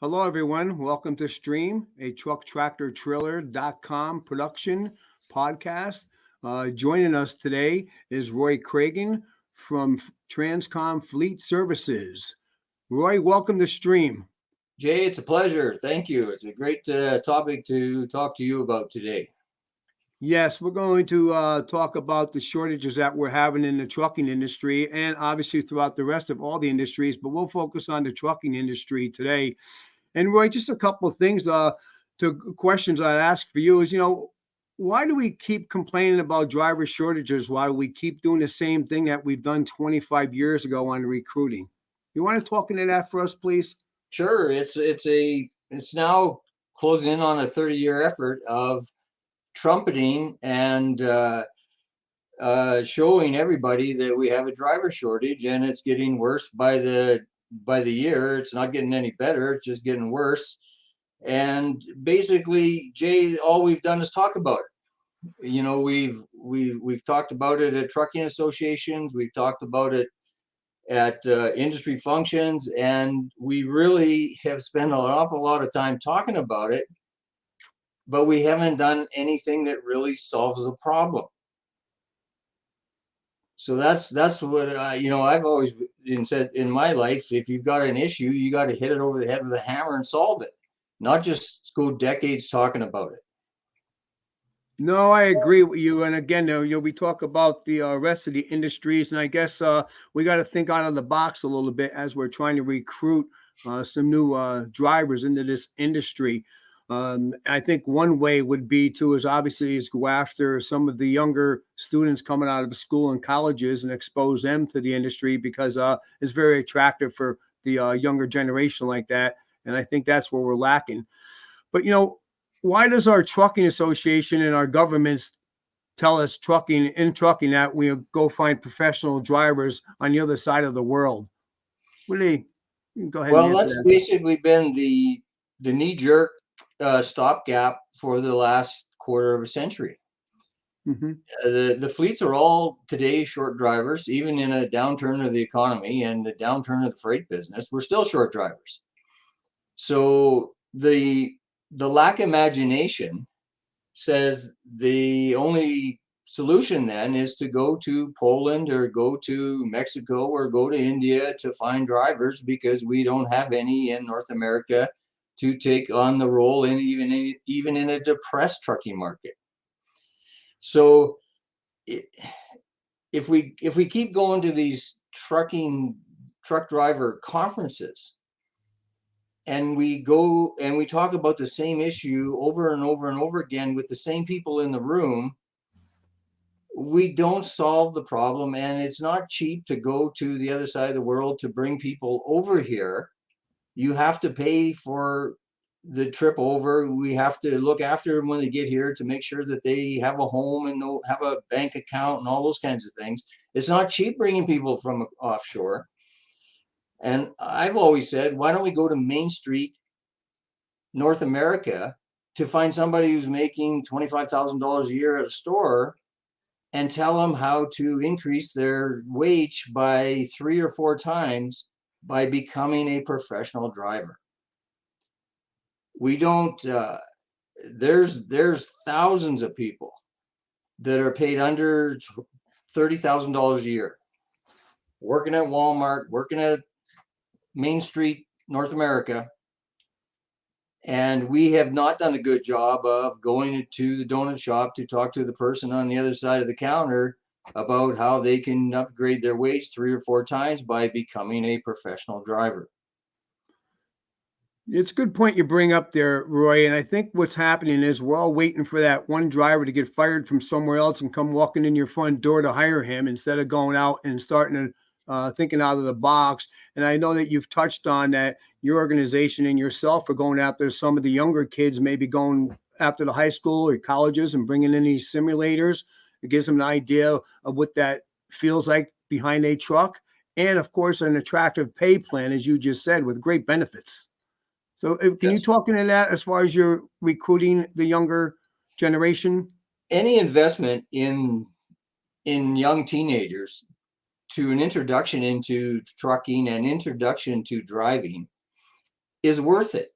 Hello, everyone. Welcome to Stream, a truck tractor trailer.com production podcast. Joining us today is Roy Cragen from TRANSCOM Fleet Services. Roy, welcome to Stream. Jay, it's a pleasure. Thank you. It's a great topic to talk to you about today. Yes, we're going to talk about the shortages that we're having in the trucking industry and obviously throughout the rest of all the industries, but we'll focus on the trucking industry today. And Roy, just a couple of things to questions I'd ask for you is, why do we keep complaining about driver shortages while we keep doing the same thing that we've done 25 years ago on recruiting? You want to talk into that for us, please? Sure. It's now closing in on a 30-year effort of trumpeting and showing everybody that we have a driver shortage, and it's getting worse by the year. It's not getting any better. It's just getting worse. And basically, Jay, all we've done is talk about it. We've talked about it at trucking associations. We've talked about it at industry functions, and we really have spent an awful lot of time talking about it, but we haven't done anything that really solves the problem. So that's what I've always said in my life. If you've got an issue, you got to hit it over the head with a hammer and solve it, not just go decades talking about it. No, I agree with you. And again, we talk about the rest of the industries, and I guess we got to think out of the box a little bit as we're trying to recruit some new drivers into this industry. I think one way would be is go after some of the younger students coming out of school and colleges and expose them to the industry because it's very attractive for the younger generation like that. And I think that's where we're lacking. But why does our trucking association and our governments tell us trucking that we go find professional drivers on the other side of the world? Really, go ahead. Well, that's basically been the knee-jerk stopgap for the last quarter of a century. Mm-hmm. The fleets are all today short drivers, even in a downturn of the economy and the downturn of the freight business. We're still short drivers. So the lack of imagination says the only solution then is to go to Poland or go to Mexico or go to India to find drivers because we don't have any in North America to take on the role in even in a depressed trucking market. So if we keep going to these truck driver conferences and we go and we talk about the same issue over and over and over again with the same people in the room, we don't solve the problem. And it's not cheap to go to the other side of the world to bring people over here. You have to pay for the trip over. We have to look after them when they get here to make sure that they have a home and have a bank account and all those kinds of things. It's not cheap bringing people from offshore. And I've always said, why don't we go to Main Street, North America, to find somebody who's making $25,000 a year at a store and tell them how to increase their wage by 3 or 4 times by becoming a professional driver. We don't, there's thousands of people that are paid under $30,000 a year, working at Walmart, working at Main Street, North America. And we have not done a good job of going to the donut shop to talk to the person on the other side of the counter about how they can upgrade their wage 3 or 4 times by becoming a professional driver. It's a good point you bring up there, Roy. And I think what's happening is we're all waiting for that one driver to get fired from somewhere else and come walking in your front door to hire him instead of going out and starting to thinking out of the box. And I know that you've touched on that your organization and yourself are going after some of the younger kids, maybe going after the high school or colleges and bringing in these simulators. It gives them an idea of what that feels like behind a truck. And of course, an attractive pay plan, as you just said, with great benefits. So can you talk into that as far as you're recruiting the younger generation? Any investment in young teenagers to an introduction into trucking and introduction to driving is worth it.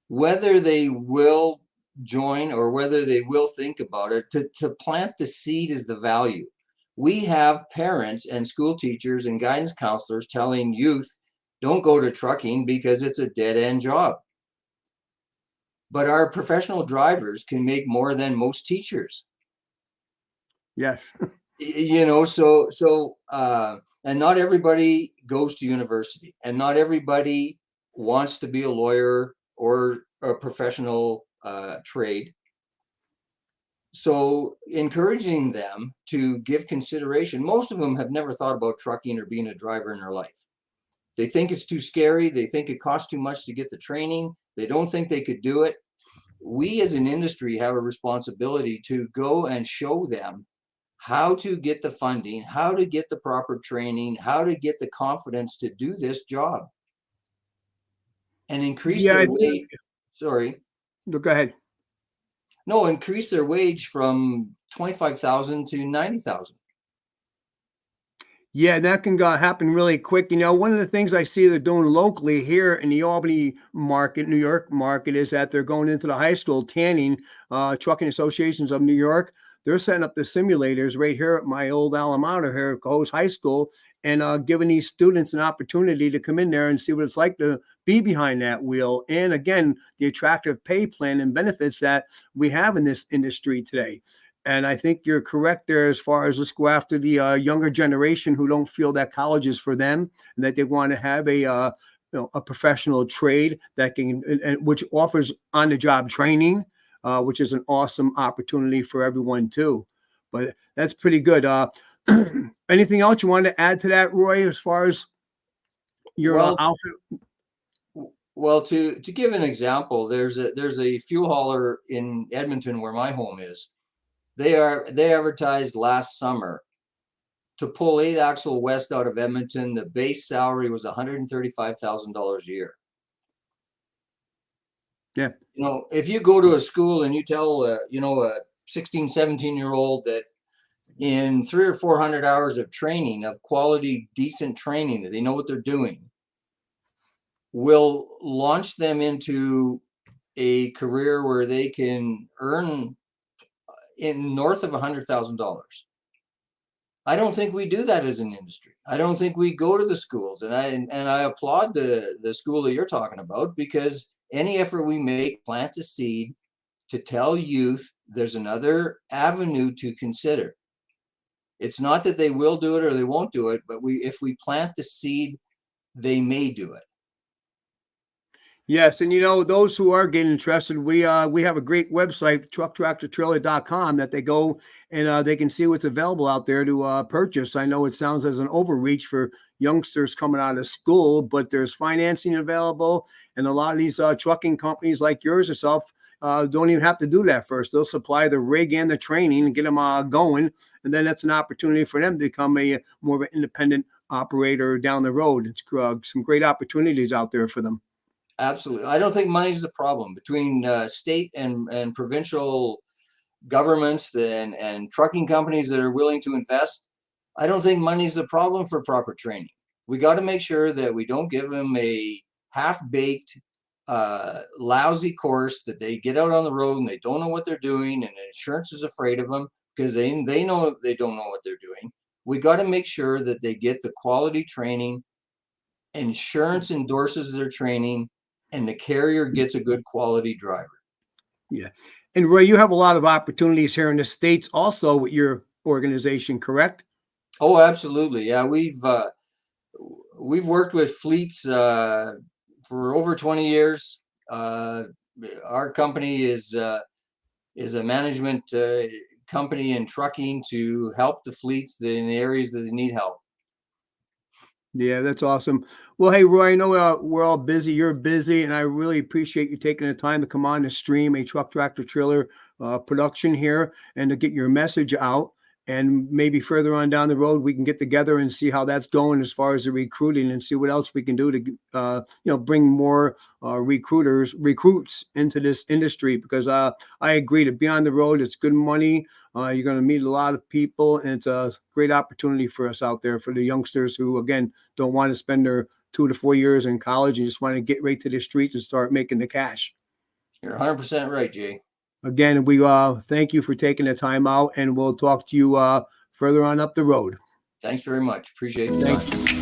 whether they will join or whether they will think about it, to plant the seed is the value. We have parents and school teachers and guidance counselors telling youth, don't go to trucking because it's a dead-end job. But our professional drivers can make more than most teachers. Yes. And not everybody goes to university, and not everybody wants to be a lawyer or a professional trade. So encouraging them to give consideration. Most of them have never thought about trucking or being a driver in their life. They think it's too scary. They think it costs too much to get the training. They don't think they could do it. We as an industry have a responsibility to go and show them how to get the funding, how to get the proper training, how to get the confidence to do this job, and increase their wage. Sorry. Go ahead. No, increase their wage from 25,000 to 90,000. Yeah, that can happen really quick. One of the things I see they're doing locally here in the Albany market, New York market, is that they're going into the high school tanning, trucking associations of New York. They're setting up the simulators right here at my old alma mater here at Cohoes High School, and giving these students an opportunity to come in there and see what it's like to be behind that wheel. And again, the attractive pay plan and benefits that we have in this industry today. And I think you're correct there as far as let's go after the younger generation who don't feel that college is for them, and that they want to have a professional trade that can, and which offers on-the-job training, which is an awesome opportunity for everyone too. But that's pretty good. Anything else you want to add to that, Roy, as far as your outfit? Well, to give an example, there's a fuel hauler in Edmonton where my home is. They advertised last summer to pull 8-axle west out of Edmonton. The base salary was $135,000 a year. Yeah. If you go to a school and you tell a 16, 17-year-old that in 300 or 400 hours of training, of quality, decent training, that they know what they're doing, will launch them into a career where they can earn in north of $100,000. I don't think we do that as an industry. I don't think we go to the schools, and I applaud the school that you're talking about, because any effort we make, plant the seed to tell youth there's another avenue to consider. It's not that they will do it or they won't do it, but if we plant the seed, they may do it. Yes, and those who are getting interested, we have a great website, trucktractortrailer.com, that they go and they can see what's available out there to purchase. I know it sounds as an overreach for youngsters coming out of school, but there's financing available, and a lot of these trucking companies like yours yourself don't even have to do that first. They'll supply the rig and the training and get them going, and then that's an opportunity for them to become a more of an independent operator down the road. It's some great opportunities out there for them. Absolutely. I don't think money is a problem between state and provincial governments and trucking companies that are willing to invest. I don't think money is a problem for proper training. We got to make sure that we don't give them a half-baked, lousy course that they get out on the road and they don't know what they're doing, and insurance is afraid of them because they know they don't know what they're doing. We got to make sure that they get the quality training, insurance endorses their training, and the carrier gets a good quality driver. Yeah. And Roy, you have a lot of opportunities here in the States also with your organization, correct? Oh, absolutely. Yeah, we've worked with fleets for over 20 years. Our company is a management company in trucking to help the fleets in the areas that they need help. Yeah, that's awesome. Well, hey, Roy, I know we're all busy. You're busy, and I really appreciate you taking the time to come on to stream a truck tractor trailer production here and to get your message out. And maybe further on down the road, we can get together and see how that's going as far as the recruiting, and see what else we can do to, bring more recruits into this industry. Because I agree, to be on the road, it's good money. You're going to meet a lot of people, and it's a great opportunity for us out there, for the youngsters who, again, don't want to spend their 2 to 4 years in college and just want to get right to the streets and start making the cash. You're 100% right, Jay. Again, we thank you for taking the time out, and we'll talk to you further on up the road. Thanks very much. Appreciate the Thank time. you.